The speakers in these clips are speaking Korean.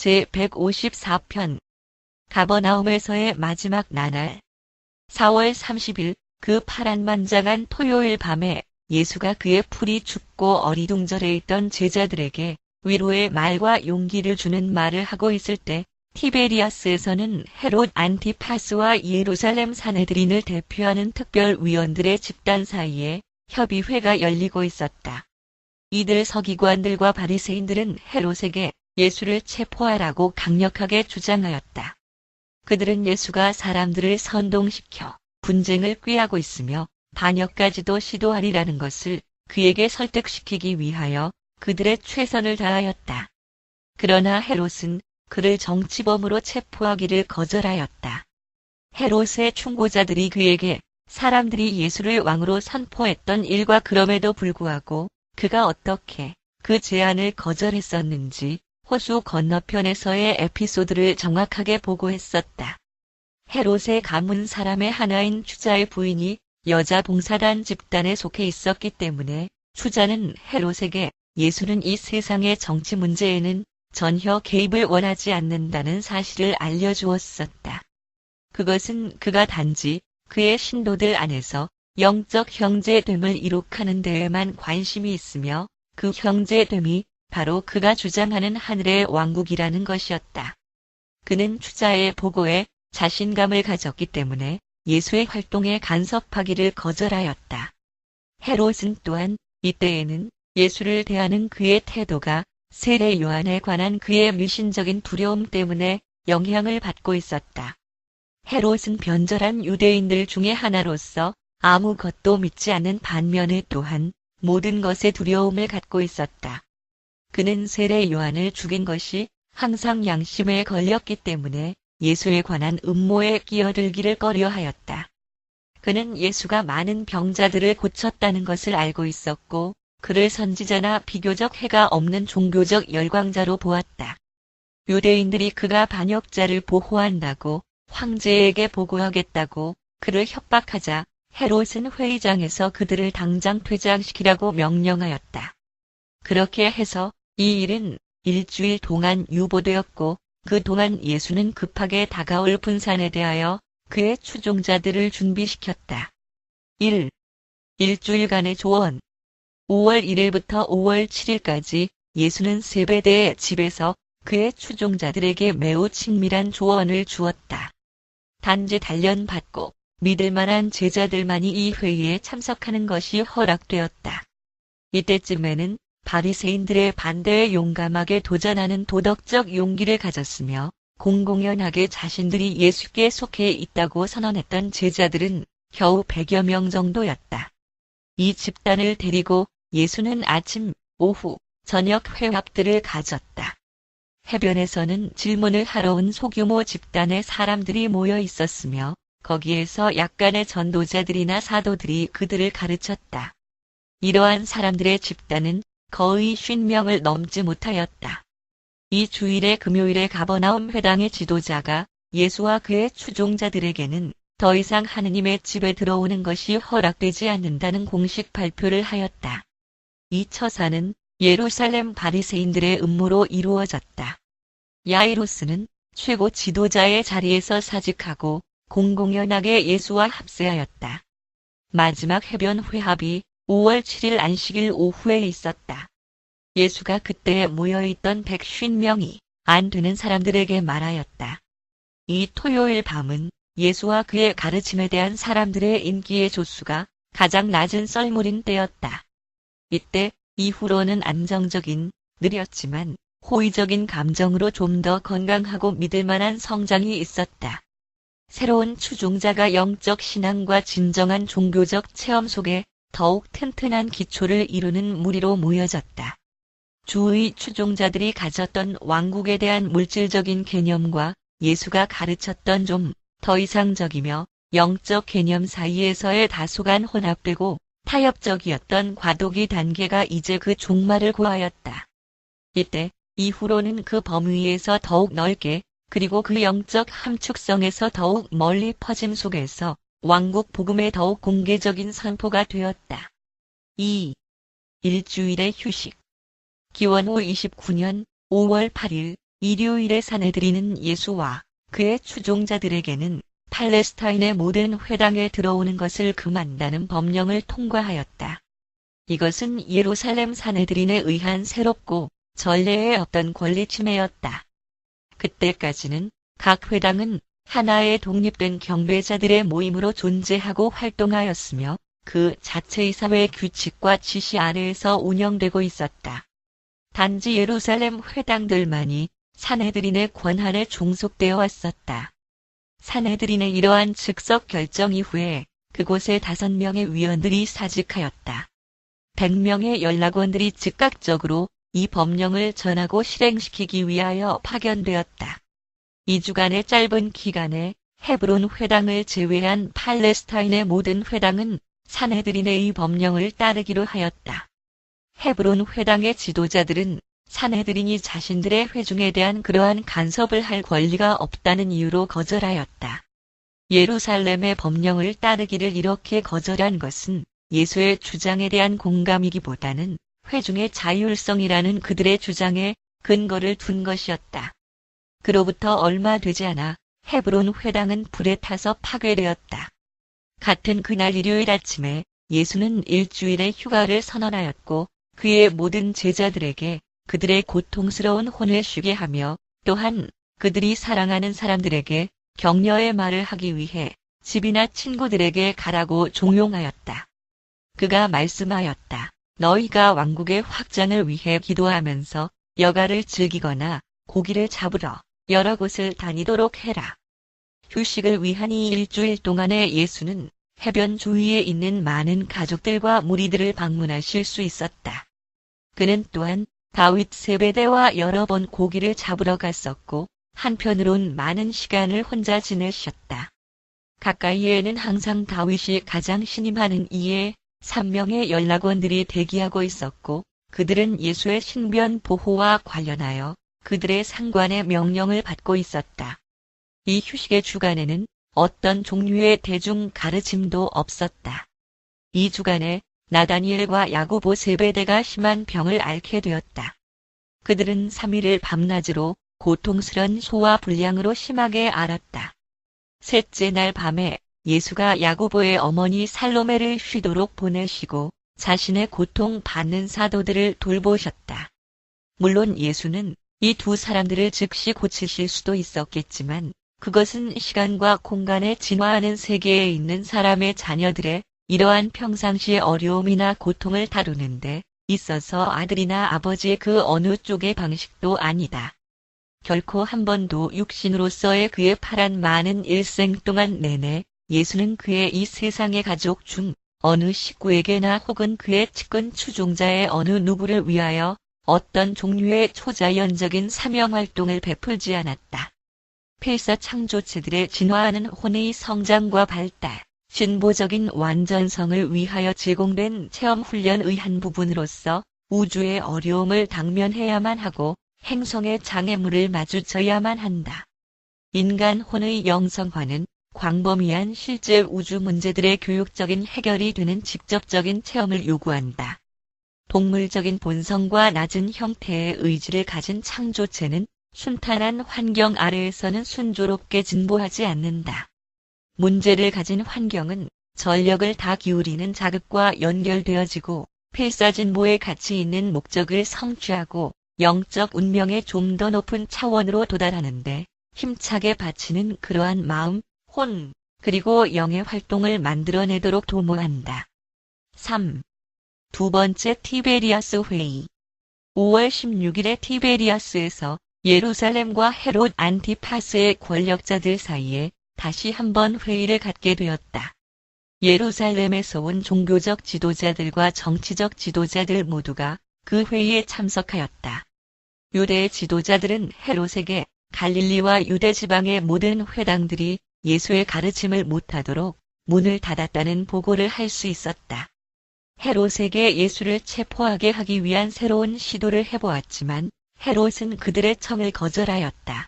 제154편 가버나움에서의 마지막 나날 4월 30일 그 파란만장한 토요일 밤에 예수가 그의 풀이 춥고 어리둥절해 있던 제자들에게 위로의 말과 용기를 주는 말을 하고 있을 때 티베리아스에서는 헤롯 안티파스와 예루살렘 사내들인을 대표하는 특별위원들의 집단 사이에 협의회가 열리고 있었다. 이들 서기관들과 바리새인들은 헤롯에게 예수를 체포하라고 강력하게 주장하였다. 그들은 예수가 사람들을 선동시켜 분쟁을 꾀하고 있으며 반역까지도 시도하리라는 것을 그에게 설득시키기 위하여 그들의 최선을 다하였다. 그러나 헤롯은 그를 정치범으로 체포하기를 거절하였다. 헤롯의 충고자들이 그에게 사람들이 예수를 왕으로 선포했던 일과 그럼에도 불구하고 그가 어떻게 그 제안을 거절했었는지 호수 건너편에서의 에피소드를 정확하게 보고했었다. 헤롯의 가문 사람의 하나인 추자의 부인이 여자 봉사단 집단에 속해 있었기 때문에 추자는 헤롯에게 예수는 이 세상의 정치 문제에는 전혀 개입을 원하지 않는다는 사실을 알려주었었다. 그것은 그가 단지 그의 신도들 안에서 영적 형제됨을 이룩하는 데에만 관심이 있으며 그 형제됨이 바로 그가 주장하는 하늘의 왕국이라는 것이었다. 그는 추자의 보고에 자신감을 가졌기 때문에 예수의 활동에 간섭하기를 거절하였다. 헤롯은 또한 이때에는 예수를 대하는 그의 태도가 세례 요한에 관한 그의 미신적인 두려움 때문에 영향을 받고 있었다. 헤롯은 변절한 유대인들 중의 하나로서 아무것도 믿지 않는 반면에 또한 모든 것에 두려움을 갖고 있었다. 그는 세례 요한을 죽인 것이 항상 양심에 걸렸기 때문에 예수에 관한 음모에 끼어들기를 꺼려하였다. 그는 예수가 많은 병자들을 고쳤다는 것을 알고 있었고 그를 선지자나 비교적 해가 없는 종교적 열광자로 보았다. 유대인들이 그가 반역자를 보호한다고 황제에게 보고하겠다고 그를 협박하자 헤롯은 회의장에서 그들을 당장 퇴장시키라고 명령하였다. 그렇게 해서 이 일은 일주일 동안 유보되었고 그동안 예수는 급하게 다가올 분산에 대하여 그의 추종자들을 준비시켰다. 1. 일주일간의 조언 5월 1일부터 5월 7일까지 예수는 세베대의 집에서 그의 추종자들에게 매우 친밀한 조언을 주었다. 단지 단련받고 믿을 만한 제자들만이 이 회의에 참석하는 것이 허락되었다. 이때쯤에는 바리새인들의 반대에 용감하게 도전하는 도덕적 용기를 가졌으며 공공연하게 자신들이 예수께 속해 있다고 선언했던 제자들은 겨우 100여 명 정도였다. 이 집단을 데리고 예수는 아침, 오후, 저녁 회합들을 가졌다. 해변에서는 질문을 하러 온 소규모 집단의 사람들이 모여 있었으며 거기에서 약간의 전도자들이나 사도들이 그들을 가르쳤다. 이러한 사람들의 집단은 거의 50명을 넘지 못하였다. 이 주일의 금요일에 가버나움 회당의 지도자가 예수와 그의 추종자들에게는 더 이상 하느님의 집에 들어오는 것이 허락되지 않는다는 공식 발표를 하였다. 이 처사는 예루살렘 바리새인들의 음모로 이루어졌다. 야이로스는 최고 지도자의 자리에서 사직하고 공공연하게 예수와 합세하였다. 마지막 해변 회합이 5월 7일 안식일 오후에 있었다. 예수가 그때에 모여있던 150명이 안 되는 사람들에게 말하였다. 이 토요일 밤은 예수와 그의 가르침에 대한 사람들의 인기의 조수가 가장 낮은 썰물인 때였다. 이때 이후로는 안정적인, 느렸지만 호의적인 감정으로 좀 더 건강하고 믿을 만한 성장이 있었다. 새로운 추종자가 영적 신앙과 진정한 종교적 체험 속에 더욱 튼튼한 기초를 이루는 무리로 모여졌다. 주의 추종자들이 가졌던 왕국에 대한 물질적인 개념과 예수가 가르쳤던 좀 더 이상적이며 영적 개념 사이에서의 다소간 혼합되고 타협적이었던 과도기 단계가 이제 그 종말을 고하였다. 이때 이후로는 그 범위에서 더욱 넓게 그리고 그 영적 함축성에서 더욱 멀리 퍼짐 속에서 왕국 복음의 더욱 공개적인 선포가 되었다. 2. 일주일의 휴식 기원후 29년 5월 8일 일요일에 사내들이는 예수와 그의 추종자들에게는 팔레스타인의 모든 회당에 들어오는 것을 금한다는 법령을 통과하였다. 이것은 예루살렘 사내들인에 의한 새롭고 전례에 없던 권리 침해였다. 그때까지는 각 회당은 하나의 독립된 경배자들의 모임으로 존재하고 활동하였으며 그 자체의 사회 규칙과 지시 아래에서 운영되고 있었다. 단지 예루살렘 회당들만이 사내들인의 권한에 종속되어 왔었다. 사내들인의 이러한 즉석 결정 이후에 그곳에 5명의 위원들이 사직하였다. 100명의 연락원들이 즉각적으로 이 법령을 전하고 실행시키기 위하여 파견되었다. 2주간의 짧은 기간에 헤브론 회당을 제외한 팔레스타인의 모든 회당은 사내들인의 이 법령을 따르기로 하였다. 헤브론 회당의 지도자들은 사내들인이 자신들의 회중에 대한 그러한 간섭을 할 권리가 없다는 이유로 거절하였다. 예루살렘의 법령을 따르기를 이렇게 거절한 것은 예수의 주장에 대한 공감이기보다는 회중의 자율성이라는 그들의 주장에 근거를 둔 것이었다. 그로부터 얼마 되지 않아 헤브론 회당은 불에 타서 파괴되었다. 같은 그날 일요일 아침에 예수는 일주일의 휴가를 선언하였고 그의 모든 제자들에게 그들의 고통스러운 혼을 쉬게 하며 또한 그들이 사랑하는 사람들에게 격려의 말을 하기 위해 집이나 친구들에게 가라고 종용하였다. 그가 말씀하였다. 너희가 왕국의 확장을 위해 기도하면서 여가를 즐기거나 고기를 잡으러 여러 곳을 다니도록 해라. 휴식을 위한 이 일주일 동안에 예수는 해변 주위에 있는 많은 가족들과 무리들을 방문하실 수 있었다. 그는 또한 다윗 세베대와 여러 번 고기를 잡으러 갔었고 한편으론 많은 시간을 혼자 지내셨다. 가까이에는 항상 다윗이 가장 신임하는 이에 3명의 연락원들이 대기하고 있었고 그들은 예수의 신변 보호와 관련하여 그들의 상관의 명령을 받고 있었다. 이 휴식의 주간에는 어떤 종류의 대중 가르침도 없었다. 이 주간에 나다니엘과 야고보 세베대가 심한 병을 앓게 되었다. 그들은 3일을 밤낮으로 고통스런 소화 불량으로 심하게 앓았다. 셋째 날 밤에 예수가 야고보의 어머니 살로메를 쉬도록 보내시고 자신의 고통받는 사도들을 돌보셨다. 물론 예수는 이 두 사람들을 즉시 고치실 수도 있었겠지만 그것은 시간과 공간에 진화하는 세계에 있는 사람의 자녀들의 이러한 평상시의 어려움이나 고통을 다루는데 있어서 아들이나 아버지의 그 어느 쪽의 방식도 아니다. 결코 한 번도 육신으로서의 그의 파란 많은 일생 동안 내내 예수는 그의 이 세상의 가족 중 어느 식구에게나 혹은 그의 측근 추종자의 어느 누구를 위하여 어떤 종류의 초자연적인 사명활동을 베풀지 않았다. 필사 창조체들의 진화하는 혼의 성장과 발달, 진보적인 완전성을 위하여 제공된 체험훈련의 한 부분으로서 우주의 어려움을 당면해야만 하고 행성의 장애물을 마주쳐야만 한다. 인간 혼의 영성화는 광범위한 실제 우주 문제들의 교육적인 해결이 되는 직접적인 체험을 요구한다. 동물적인 본성과 낮은 형태의 의지를 가진 창조체는 순탄한 환경 아래에서는 순조롭게 진보하지 않는다. 문제를 가진 환경은 전력을 다 기울이는 자극과 연결되어지고 필사진보의 가치 있는 목적을 성취하고 영적 운명의 좀 더 높은 차원으로 도달하는데 힘차게 바치는 그러한 마음, 혼, 그리고 영의 활동을 만들어내도록 도모한다. 3. 두 번째 티베리아스 회의. 5월 16일에 티베리아스에서 예루살렘과 헤롯 안티파스의 권력자들 사이에 다시 한번 회의를 갖게 되었다. 예루살렘에서 온 종교적 지도자들과 정치적 지도자들 모두가 그 회의에 참석하였다. 유대의 지도자들은 헤롯에게 갈릴리와 유대 지방의 모든 회당들이 예수의 가르침을 못하도록 문을 닫았다는 보고를 할 수 있었다. 헤롯에게 예수를 체포하게 하기 위한 새로운 시도를 해보았지만 헤롯은 그들의 청을 거절하였다.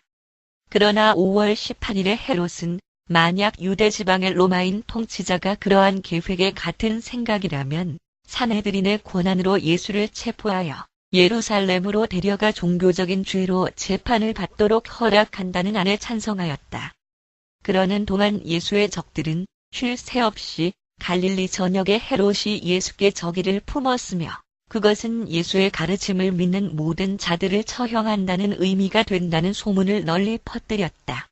그러나 5월 18일에 헤롯은 만약 유대 지방의 로마인 통치자가 그러한 계획에 같은 생각이라면 사내들인의 권한으로 예수를 체포하여 예루살렘으로 데려가 종교적인 죄로 재판을 받도록 허락한다는 안에 찬성하였다. 그러는 동안 예수의 적들은 쉴 새 없이 갈릴리 전역의 헤롯이 예수께 적의를 품었으며 그것은 예수의 가르침을 믿는 모든 자들을 처형한다는 의미가 된다는 소문을 널리 퍼뜨렸다.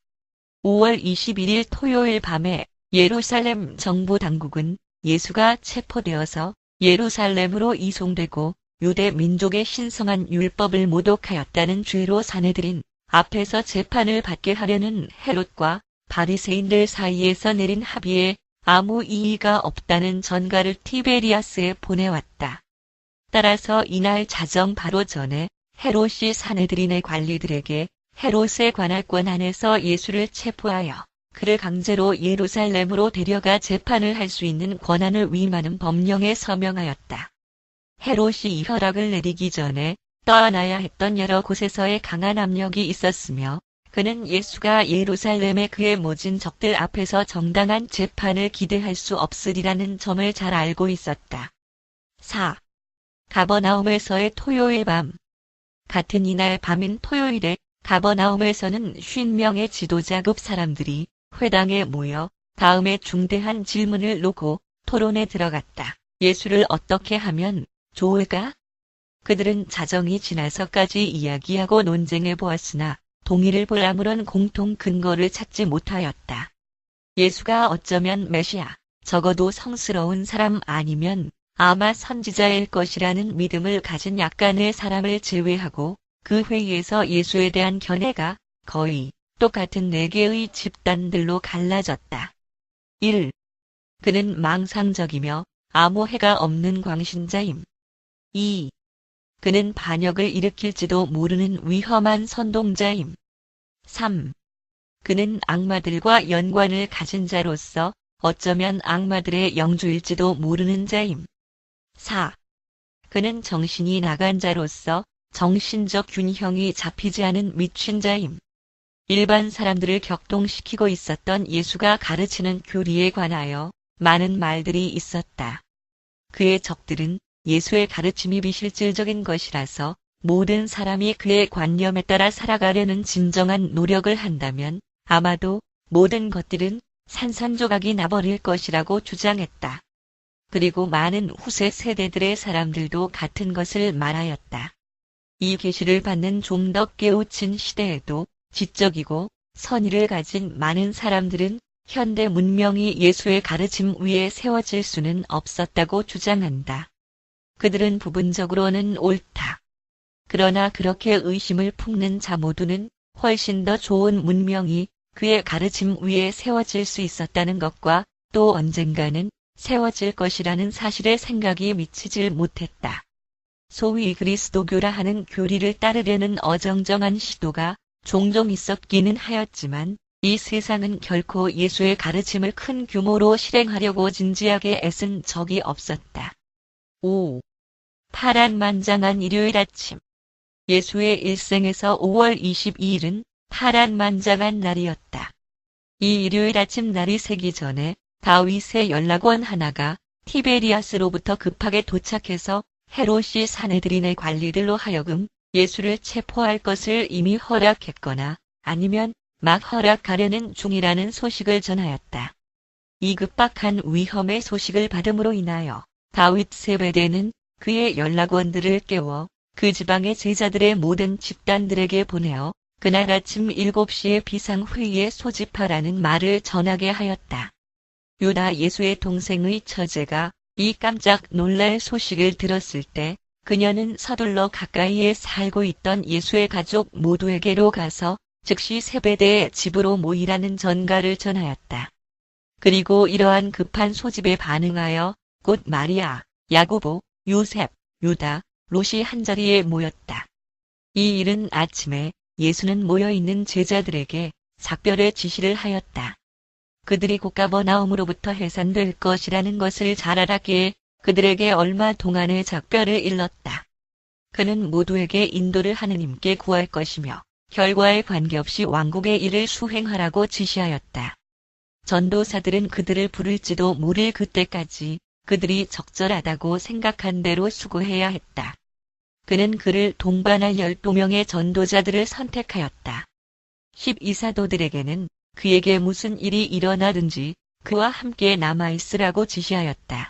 5월 21일 토요일 밤에 예루살렘 정부 당국은 예수가 체포되어서 예루살렘으로 이송되고 유대 민족의 신성한 율법을 모독하였다는 죄로 사내들인 앞에서 재판을 받게 하려는 헤롯과 바리새인들 사이에서 내린 합의에 아무 이의가 없다는 전가를 티베리아스에 보내왔다. 따라서 이날 자정 바로 전에 헤롯이 사내들인의 관리들에게 헤롯의 관할권 안에서 예수를 체포하여 그를 강제로 예루살렘으로 데려가 재판을 할 수 있는 권한을 위임하는 법령에 서명하였다. 헤롯이 이 허락을 내리기 전에 떠안아야 했던 여러 곳에서의 강한 압력이 있었으며 그는 예수가 예루살렘의 그의 모진 적들 앞에서 정당한 재판을 기대할 수 없으리라는 점을 잘 알고 있었다. 4. 가버나움에서의 토요일 밤. 같은 이날 밤인 토요일에 가버나움에서는 50명의 지도자급 사람들이 회당에 모여 다음에 중대한 질문을 놓고 토론에 들어갔다. 예수를 어떻게 하면 좋을까? 그들은 자정이 지나서까지 이야기하고 논쟁해 보았으나 동의를 볼 아무런 공통 근거를 찾지 못하였다. 예수가 어쩌면 메시아, 적어도 성스러운 사람 아니면 아마 선지자일 것이라는 믿음을 가진 약간의 사람을 제외하고 그 회의에서 예수에 대한 견해가 거의 똑같은 4개의 집단들로 갈라졌다. 1. 그는 망상적이며 아무 해가 없는 광신자임. 2. 그는 반역을 일으킬지도 모르는 위험한 선동자임. 3. 그는 악마들과 연관을 가진 자로서 어쩌면 악마들의 영주일지도 모르는 자임. 4. 그는 정신이 나간 자로서 정신적 균형이 잡히지 않은 미친 자임. 일반 사람들을 격동시키고 있었던 예수가 가르치는 교리에 관하여 많은 말들이 있었다. 그의 적들은 예수의 가르침이 비실질적인 것이라서 모든 사람이 그의 관념에 따라 살아가려는 진정한 노력을 한다면 아마도 모든 것들은 산산조각이 나버릴 것이라고 주장했다. 그리고 많은 후세 세대들의 사람들도 같은 것을 말하였다. 이 계시를 받는 좀 더 깨우친 시대에도 지적이고 선의를 가진 많은 사람들은 현대 문명이 예수의 가르침 위에 세워질 수는 없었다고 주장한다. 그들은 부분적으로는 옳다. 그러나 그렇게 의심을 품는 자 모두는 훨씬 더 좋은 문명이 그의 가르침 위에 세워질 수 있었다는 것과 또 언젠가는 세워질 것이라는 사실에 생각이 미치질 못했다. 소위 그리스도교라 하는 교리를 따르려는 어정쩡한 시도가 종종 있었기는 하였지만 이 세상은 결코 예수의 가르침을 큰 규모로 실행하려고 진지하게 애쓴 적이 없었다. 5. 파란만장한 일요일 아침. 예수의 일생에서 5월 22일은 파란만장한 날이었다. 이 일요일 아침 날이 새기 전에 다윗의 연락원 하나가 티베리아스로부터 급하게 도착해서 헤롯이 사내들인의 관리들로 하여금 예수를 체포할 것을 이미 허락했거나 아니면 막 허락하려는 중이라는 소식을 전하였다. 이 급박한 위험의 소식을 받음으로 인하여 다윗 세베대는 그의 연락원들을 깨워 그 지방의 제자들의 모든 집단들에게 보내어 그날 아침 7시에 비상회의에 소집하라는 말을 전하게 하였다. 유다 예수의 동생의 처제가 이 깜짝 놀랄 소식을 들었을 때 그녀는 서둘러 가까이에 살고 있던 예수의 가족 모두에게로 가서 즉시 세베대의 집으로 모이라는 전가를 전하였다. 그리고 이러한 급한 소집에 반응하여 곧 마리아, 야고보, 요셉, 유다, 롯이 한자리에 모였다. 이 이른 아침에 예수는 모여있는 제자들에게 작별의 지시를 하였다. 그들이 곧 가버나움으로부터 해산될 것이라는 것을 잘 알았기에 그들에게 얼마 동안의 작별을 일렀다. 그는 모두에게 인도를 하느님께 구할 것이며 결과에 관계없이 왕국의 일을 수행하라고 지시하였다. 전도사들은 그들을 부를지도 모를 그때까지 그들이 적절하다고 생각한 대로 수고해야 했다. 그는 그를 동반할 12명의 전도자들을 선택하였다. 12사도들에게는 그에게 무슨 일이 일어나든지 그와 함께 남아있으라고 지시하였다.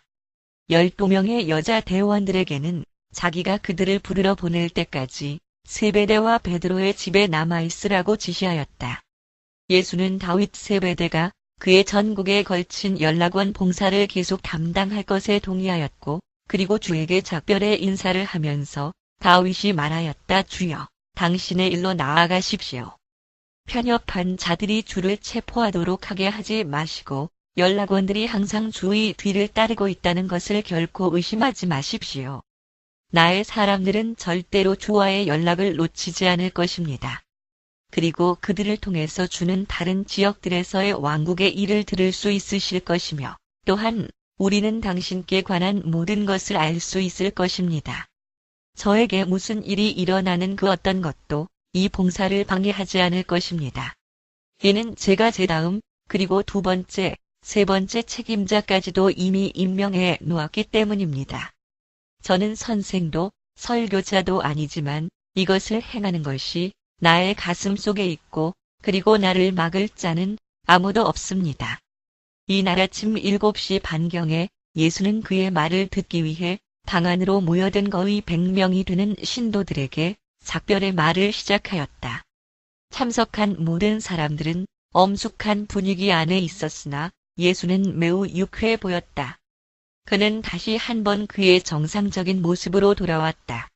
12명의 여자 대원들에게는 자기가 그들을 부르러 보낼 때까지 세베대와 베드로의 집에 남아있으라고 지시하였다. 예수는 다윗 세베대가 그의 전국에 걸친 연락원 봉사를 계속 담당할 것에 동의하였고, 그리고 주에게 작별의 인사를 하면서 다윗이 말하였다. 주여, 당신의 일로 나아가십시오. 편협한 자들이 주를 체포하도록 하게 하지 마시고 연락원들이 항상 주의 뒤를 따르고 있다는 것을 결코 의심하지 마십시오. 나의 사람들은 절대로 주와의 연락을 놓치지 않을 것입니다. 그리고 그들을 통해서 주는 다른 지역들에서의 왕국의 일을 들을 수 있으실 것이며, 또한 우리는 당신께 관한 모든 것을 알 수 있을 것입니다. 저에게 무슨 일이 일어나는 그 어떤 것도 이 봉사를 방해하지 않을 것입니다. 이는 제가 제 다음, 그리고 두 번째, 세 번째 책임자까지도 이미 임명해 놓았기 때문입니다. 저는 선생도 설교자도 아니지만 이것을 행하는 것이 나의 가슴 속에 있고, 그리고 나를 막을 자는 아무도 없습니다. 이날 아침 7시 반경에 예수는 그의 말을 듣기 위해 방 안으로 모여든 거의 100명이 되는 신도들에게 작별의 말을 시작하였다. 참석한 모든 사람들은 엄숙한 분위기 안에 있었으나 예수는 매우 유쾌해 보였다. 그는 다시 한번 그의 정상적인 모습으로 돌아왔다.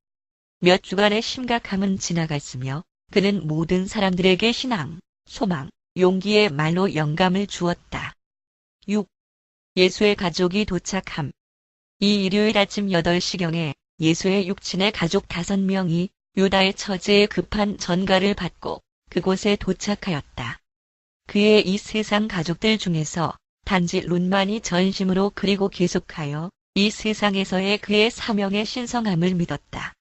몇 주간의 심각함은 지나갔으며 그는 모든 사람들에게 신앙, 소망, 용기의 말로 영감을 주었다. 6. 예수의 가족이 도착함. 이 일요일 아침 8시경에 예수의 육친의 가족 5명이 유다의 처제의 급한 전가를 받고 그곳에 도착하였다. 그의 이 세상 가족들 중에서 단지 룬만이 전심으로 그리고 계속하여 이 세상에서의 그의 사명의 신성함을 믿었다.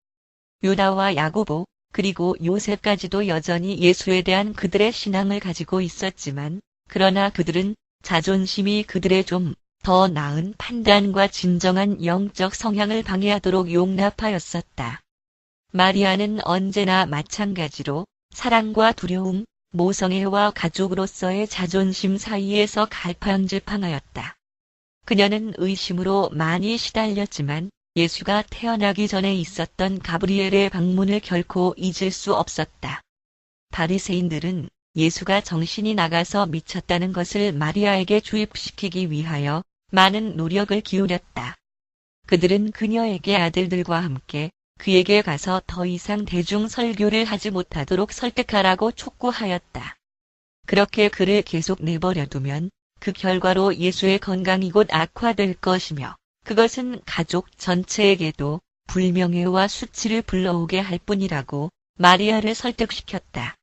유다와 야고보, 그리고 요셉까지도 여전히 예수에 대한 그들의 신앙을 가지고 있었지만, 그러나 그들은 자존심이 그들의 좀 더 나은 판단과 진정한 영적 성향을 방해하도록 용납하였었다. 마리아는 언제나 마찬가지로 사랑과 두려움, 모성애와 가족으로서의 자존심 사이에서 갈팡질팡하였다. 그녀는 의심으로 많이 시달렸지만 예수가 태어나기 전에 있었던 가브리엘의 방문을 결코 잊을 수 없었다. 바리새인들은 예수가 정신이 나가서 미쳤다는 것을 마리아에게 주입시키기 위하여 많은 노력을 기울였다. 그들은 그녀에게 아들들과 함께 그에게 가서 더 이상 대중 설교를 하지 못하도록 설득하라고 촉구하였다. 그렇게 그를 계속 내버려두면 그 결과로 예수의 건강이 곧 악화될 것이며, 그것은 가족 전체에게도 불명예와 수치를 불러오게 할 뿐이라고 마리아를 설득시켰다.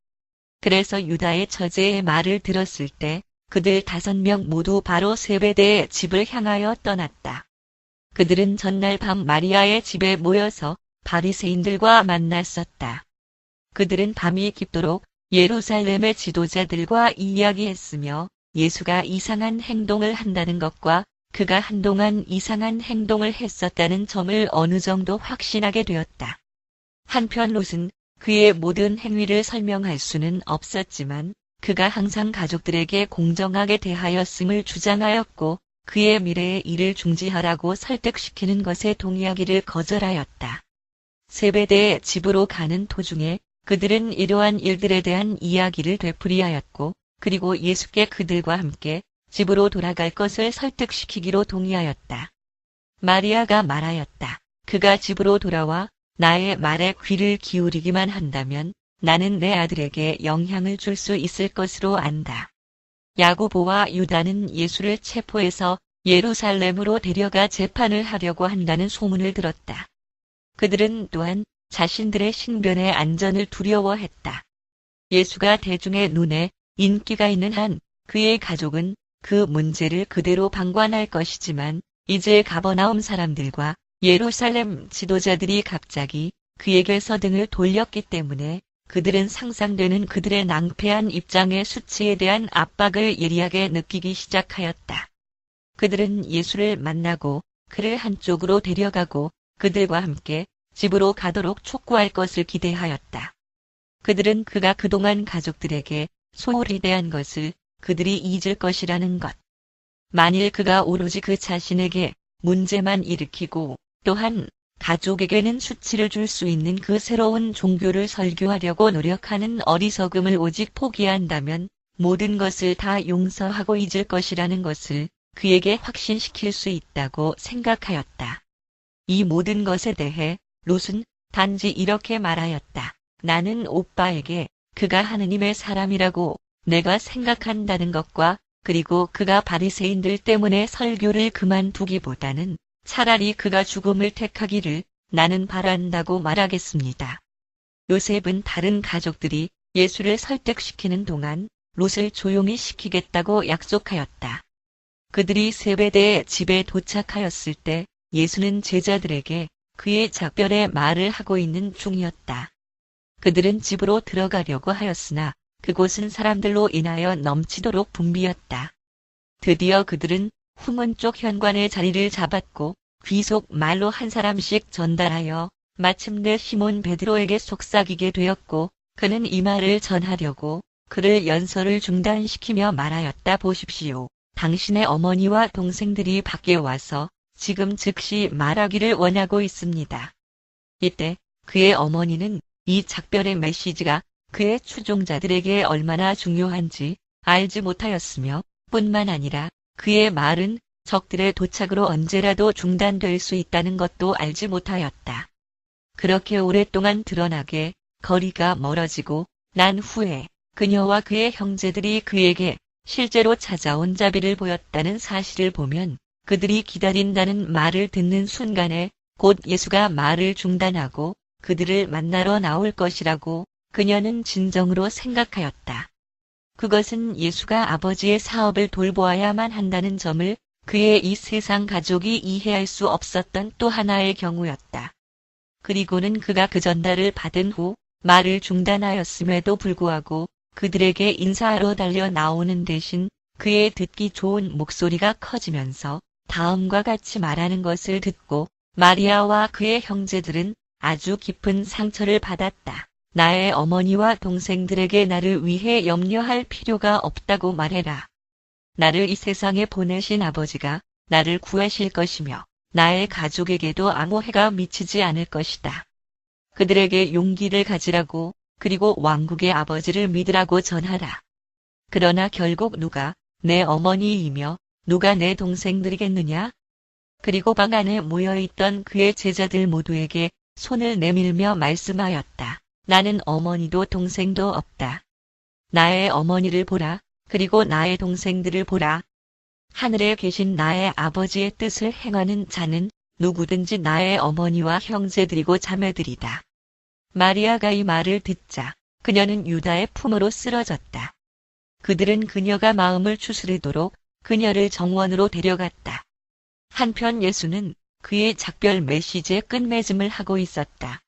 그래서 유다의 처제의 말을 들었을 때 그들 5명 모두 바로 세베대의 집을 향하여 떠났다. 그들은 전날 밤 마리아의 집에 모여서 바리새인들과 만났었다. 그들은 밤이 깊도록 예루살렘의 지도자들과 이야기했으며 예수가 이상한 행동을 한다는 것과 그가 한동안 이상한 행동을 했었다는 점을 어느 정도 확신하게 되었다. 한편 롯은 그의 모든 행위를 설명할 수는 없었지만 그가 항상 가족들에게 공정하게 대하였음을 주장하였고, 그의 미래의 일을 중지하라고 설득시키는 것에 동의하기를 거절하였다. 세베대의 집으로 가는 도중에 그들은 이러한 일들에 대한 이야기를 되풀이하였고, 그리고 예수께 그들과 함께 집으로 돌아갈 것을 설득시키기로 동의하였다. 마리아가 말하였다. 그가 집으로 돌아와 나의 말에 귀를 기울이기만 한다면 나는 내 아들에게 영향을 줄 수 있을 것으로 안다. 야고보와 유다는 예수를 체포해서 예루살렘으로 데려가 재판을 하려고 한다는 소문을 들었다. 그들은 또한 자신들의 신변의 안전을 두려워했다. 예수가 대중의 눈에 인기가 있는 한 그의 가족은 그 문제를 그대로 방관할 것이지만, 이제 가버나움 사람들과 예루살렘 지도자들이 갑자기 그에게서 등을 돌렸기 때문에 그들은 상상되는 그들의 낭패한 입장의 수치에 대한 압박을 예리하게 느끼기 시작하였다. 그들은 예수를 만나고 그를 한쪽으로 데려가고 그들과 함께 집으로 가도록 촉구할 것을 기대하였다. 그들은 그가 그동안 가족들에게 소홀히 대한 것을 그들이 잊을 것이라는 것. 만일 그가 오로지 그 자신에게 문제만 일으키고 또한 가족에게는 수치를 줄 수 있는 그 새로운 종교를 설교하려고 노력하는 어리석음을 오직 포기한다면 모든 것을 다 용서하고 잊을 것이라는 것을 그에게 확신시킬 수 있다고 생각하였다. 이 모든 것에 대해 롯은 단지 이렇게 말하였다. 나는 오빠에게 그가 하느님의 사람이라고 내가 생각한다는 것과 그리고 그가 바리새인들 때문에 설교를 그만두기보다는 차라리 그가 죽음을 택하기를 나는 바란다고 말하겠습니다. 요셉은 다른 가족들이 예수를 설득시키는 동안 롯을 조용히 시키겠다고 약속하였다. 그들이 세베대의 집에 도착하였을 때 예수는 제자들에게 그의 작별의 말을 하고 있는 중이었다. 그들은 집으로 들어가려고 하였으나 그곳은 사람들로 인하여 넘치도록 붐비었다. 드디어 그들은 후문 쪽 현관의 자리를 잡았고 귀속 말로 한 사람씩 전달하여 마침내 시몬 베드로에게 속삭이게 되었고 그는 이 말을 전하려고 그를 연설을 중단시키며 말하였다. 보십시오. 당신의 어머니와 동생들이 밖에 와서 지금 즉시 말하기를 원하고 있습니다. 이때 그의 어머니는 이 작별의 메시지가 그의 추종자들에게 얼마나 중요한지 알지 못하였으며 뿐만 아니라 그의 말은 적들의 도착으로 언제라도 중단될 수 있다는 것도 알지 못하였다. 그렇게 오랫동안 드러나게 거리가 멀어지고 난 후에 그녀와 그의 형제들이 그에게 실제로 찾아온 자비를 보였다는 사실을 보면 그들이 기다린다는 말을 듣는 순간에 곧 예수가 말을 중단하고 그들을 만나러 나올 것이라고 그녀는 진정으로 생각하였다. 그것은 예수가 아버지의 사업을 돌보아야만 한다는 점을 그의 이 세상 가족이 이해할 수 없었던 또 하나의 경우였다. 그리고는 그가 그 전달을 받은 후 말을 중단하였음에도 불구하고 그들에게 인사하러 달려 나오는 대신 그의 듣기 좋은 목소리가 커지면서 다음과 같이 말하는 것을 듣고 마리아와 그의 형제들은 아주 깊은 상처를 받았다. 나의 어머니와 동생들에게 나를 위해 염려할 필요가 없다고 말해라. 나를 이 세상에 보내신 아버지가 나를 구하실 것이며 나의 가족에게도 아무 해가 미치지 않을 것이다. 그들에게 용기를 가지라고 그리고 왕국의 아버지를 믿으라고 전하라. 그러나 결국 누가 내 어머니이며 누가 내 동생들이겠느냐? 그리고 방 안에 모여있던 그의 제자들 모두에게 손을 내밀며 말씀하였다. 나는 어머니도 동생도 없다. 나의 어머니를 보라. 그리고 나의 동생들을 보라. 하늘에 계신 나의 아버지의 뜻을 행하는 자는 누구든지 나의 어머니와 형제들이고 자매들이다. 마리아가 이 말을 듣자 그녀는 유다의 품으로 쓰러졌다. 그들은 그녀가 마음을 추스르도록 그녀를 정원으로 데려갔다. 한편 예수는 그의 작별 메시지의 끝맺음을 하고 있었다.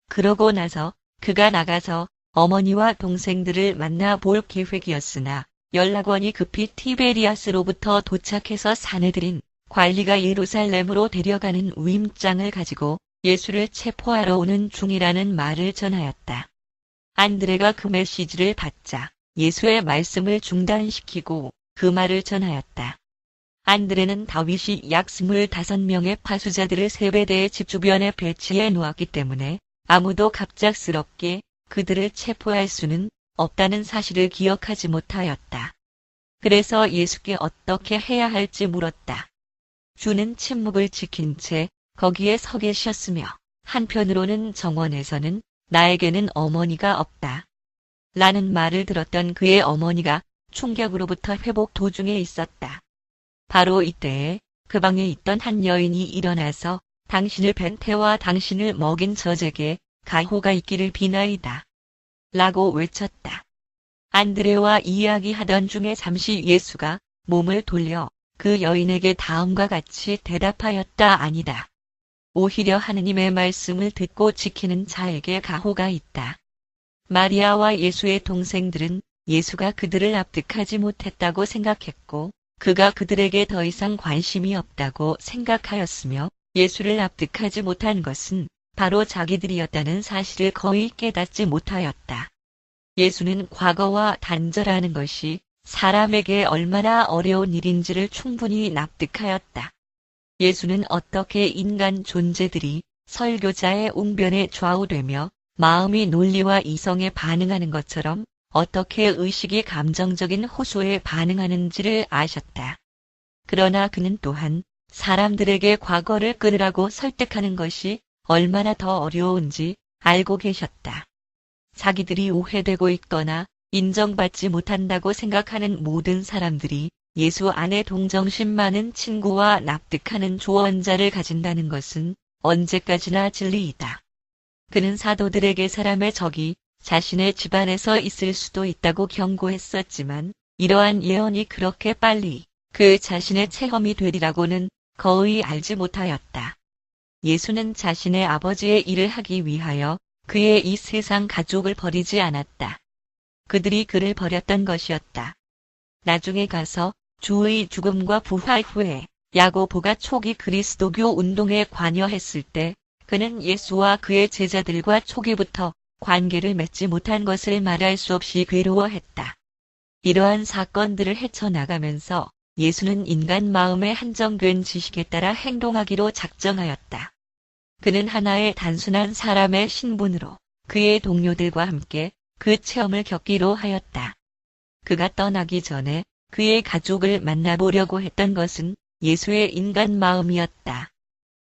그러고 나서 그가 나가서 어머니와 동생들을 만나 볼 계획이었으나 연락원이 급히 티베리아스로부터 도착해서 사내들인 관리가 예루살렘으로 데려가는 위임장을 가지고 예수를 체포하러 오는 중이라는 말을 전하였다. 안드레가 그 메시지를 받자 예수의 말씀을 중단시키고 그 말을 전하였다. 안드레는 다윗이 약 25명의 파수자들을 세베대의 집 주변에 배치해 놓았기 때문에 아무도 갑작스럽게 그들을 체포할 수는 없다는 사실을 기억하지 못하였다. 그래서 예수께 어떻게 해야 할지 물었다. 주는 침묵을 지킨 채 거기에 서 계셨으며 한편으로는 정원에서는 나에게는 어머니가 없다. 라는 말을 들었던 그의 어머니가 충격으로부터 회복 도중에 있었다. 바로 이때에 그 방에 있던 한 여인이 일어나서 당신을 뵌 태와 당신을 먹인 저에게 가호가 있기를 비나이다. 라고 외쳤다. 안드레와 이야기하던 중에 잠시 예수가 몸을 돌려 그 여인에게 다음과 같이 대답하였다. 아니다. 오히려 하느님의 말씀을 듣고 지키는 자에게 가호가 있다. 마리아와 예수의 동생들은 예수가 그들을 납득하지 못했다고 생각했고 그가 그들에게 더 이상 관심이 없다고 생각하였으며 예수를 납득하지 못한 것은 바로 자기들이었다는 사실을 거의 깨닫지 못하였다. 예수는 과거와 단절하는 것이 사람에게 얼마나 어려운 일인지를 충분히 납득하였다. 예수는 어떻게 인간 존재들이 설교자의 웅변에 좌우되며 마음이 논리와 이성에 반응하는 것처럼 어떻게 의식이 감정적인 호소에 반응하는지를 아셨다. 그러나 그는 또한 사람들에게 과거를 끊으라고 설득하는 것이 얼마나 더 어려운지 알고 계셨다. 자기들이 오해되고 있거나 인정받지 못한다고 생각하는 모든 사람들이 예수 안에 동정심 많은 친구와 납득하는 조언자를 가진다는 것은 언제까지나 진리이다. 그는 사도들에게 사람의 적이 자신의 집안에서 있을 수도 있다고 경고했었지만 이러한 예언이 그렇게 빨리 그 자신의 체험이 되리라고는 거의 알지 못하였다. 예수는 자신의 아버지의 일을 하기 위하여 그의 이 세상 가족을 버리지 않았다. 그들이 그를 버렸던 것이었다. 나중에 가서 주의 죽음과 부활 후에 야고보가 초기 그리스도교 운동에 관여했을 때 그는 예수와 그의 제자들과 초기부터 관계를 맺지 못한 것을 말할 수 없이 괴로워했다. 이러한 사건들을 헤쳐나가면서 예수는 인간 마음의 한정된 지식에 따라 행동하기로 작정하였다. 그는 하나의 단순한 사람의 신분으로 그의 동료들과 함께 그 체험을 겪기로 하였다. 그가 떠나기 전에 그의 가족을 만나보려고 했던 것은 예수의 인간 마음이었다.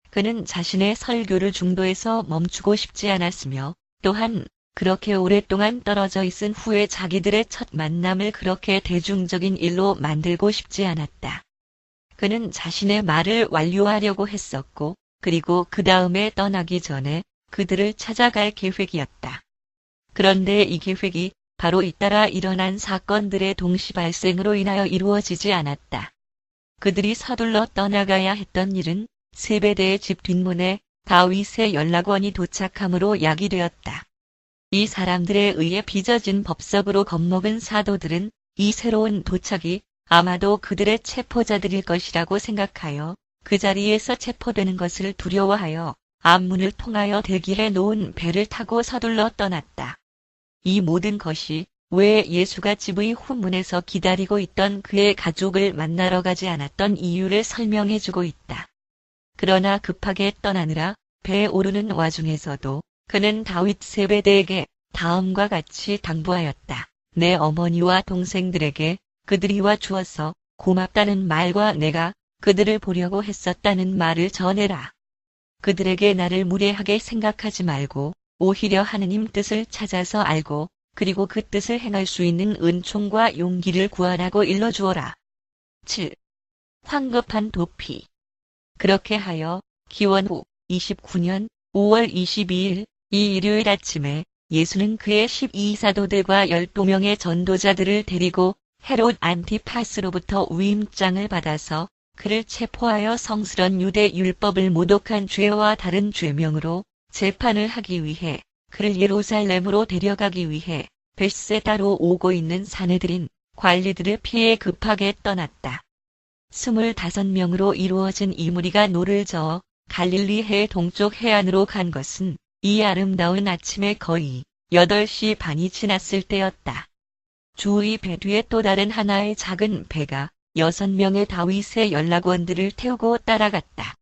그는 자신의 설교를 중도에서 멈추고 싶지 않았으며 또한 그렇게 오랫동안 떨어져 있은 후에 자기들의 첫 만남을 그렇게 대중적인 일로 만들고 싶지 않았다. 그는 자신의 말을 완료하려고 했었고 그리고 그 다음에 떠나기 전에 그들을 찾아갈 계획이었다. 그런데 이 계획이 바로 잇따라 일어난 사건들의 동시 발생으로 인하여 이루어지지 않았다. 그들이 서둘러 떠나가야 했던 일은 세베대의 집 뒷문에 다윗의 연락원이 도착함으로 야기되었다. 이 사람들에 의해 빚어진 법석으로 겁먹은 사도들은 이 새로운 도착이 아마도 그들의 체포자들일 것이라고 생각하여 그 자리에서 체포되는 것을 두려워하여 앞문을 통하여 대기해 놓은 배를 타고 서둘러 떠났다. 이 모든 것이 왜 예수가 집의 후문에서 기다리고 있던 그의 가족을 만나러 가지 않았던 이유를 설명해주고 있다. 그러나 급하게 떠나느라 배에 오르는 와중에서도 그는 다윗 세베대에게 다음과 같이 당부하였다. 내 어머니와 동생들에게 그들이 와 주어서 고맙다는 말과 내가 그들을 보려고 했었다는 말을 전해라. 그들에게 나를 무례하게 생각하지 말고 오히려 하느님 뜻을 찾아서 알고 그리고 그 뜻을 행할 수 있는 은총과 용기를 구하라고 일러주어라. 7. 황급한 도피. 그렇게 하여 기원 후 29년 5월 22일 이 일요일 아침에 예수는 그의 12사도들과 12명의 전도자들을 데리고 헤롯 안티파스로부터 위임장을 받아서 그를 체포하여 성스런 유대 율법을 모독한 죄와 다른 죄명으로 재판을 하기 위해 그를 예루살렘으로 데려가기 위해 벳세다로 오고 있는 사내들인 관리들을 피해 급하게 떠났다. 25명으로 이루어진 이 무리가 노를 저어 갈릴리 해 동쪽 해안으로 간 것은 이 아름다운 아침에 거의 8시 반이 지났을 때였다. 주의 배 뒤에 또 다른 하나의 작은 배가 6명의 다윗의 연락원들을 태우고 따라갔다.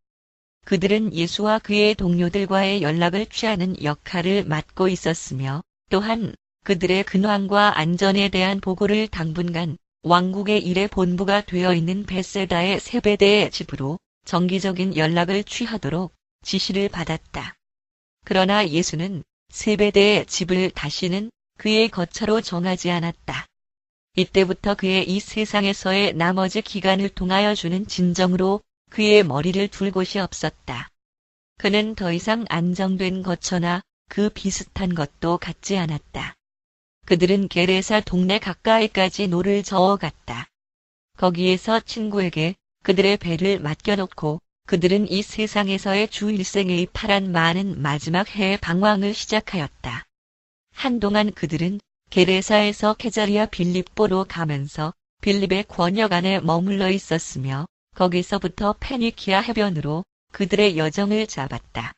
그들은 예수와 그의 동료들과의 연락을 취하는 역할을 맡고 있었으며 또한 그들의 근황과 안전에 대한 보고를 당분간 왕국의 일의 본부가 되어 있는 벳세다의 세베대의 집으로 정기적인 연락을 취하도록 지시를 받았다. 그러나 예수는 세베대의 집을 다시는 그의 거처로 정하지 않았다. 이때부터 그의 이 세상에서의 나머지 기간을 통하여 주는 진정으로 그의 머리를 둘 곳이 없었다. 그는 더 이상 안정된 거처나 그 비슷한 것도 갖지 않았다. 그들은 게레사 동네 가까이까지 노를 저어갔다. 거기에서 친구에게 그들의 배를 맡겨놓고 그들은 이 세상에서의 주 일생의 파란 많은 마지막 해의 방황을 시작하였다. 한동안 그들은 게레사에서 케자리아 빌립보로 가면서 빌립의 권역 안에 머물러 있었으며 거기서부터 페니키아 해변으로 그들의 여정을 잡았다.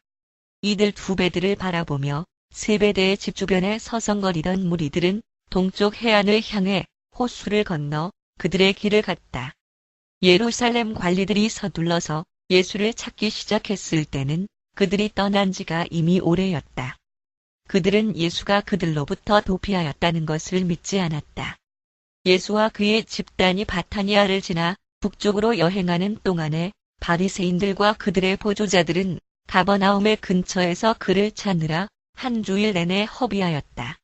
이들 두 배들을 바라보며 세베대의 집 주변에 서성거리던 무리들은 동쪽 해안을 향해 호수를 건너 그들의 길을 갔다. 예루살렘 관리들이 서둘러서 예수를 찾기 시작했을 때는 그들이 떠난 지가 이미 오래였다. 그들은 예수가 그들로부터 도피하였다는 것을 믿지 않았다. 예수와 그의 집단이 바타니아를 지나 북쪽으로 여행하는 동안에 바리새인들과 그들의 보조자들은 가버나움의 근처에서 그를 찾느라 한 주일 내내 허비하였다.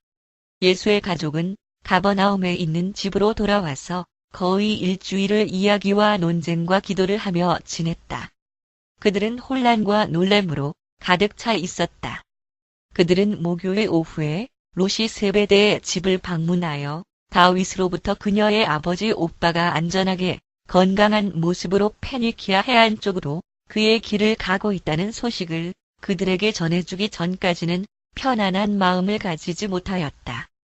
예수의 가족은 가버나움에 있는 집으로 돌아와서 거의 일주일을 이야기와 논쟁과 기도를 하며 지냈다. 그들은 혼란과 놀람으로 가득 차 있었다. 그들은 목요일 오후에 롯이 세베대의 집을 방문하여 다윗으로부터 그녀의 아버지 오빠가 안전하게 건강한 모습으로 페니키아 해안 쪽으로 그의 길을 가고 있다는 소식을 그들에게 전해주기 전까지는 편안한 마음을 가지지 못하였다.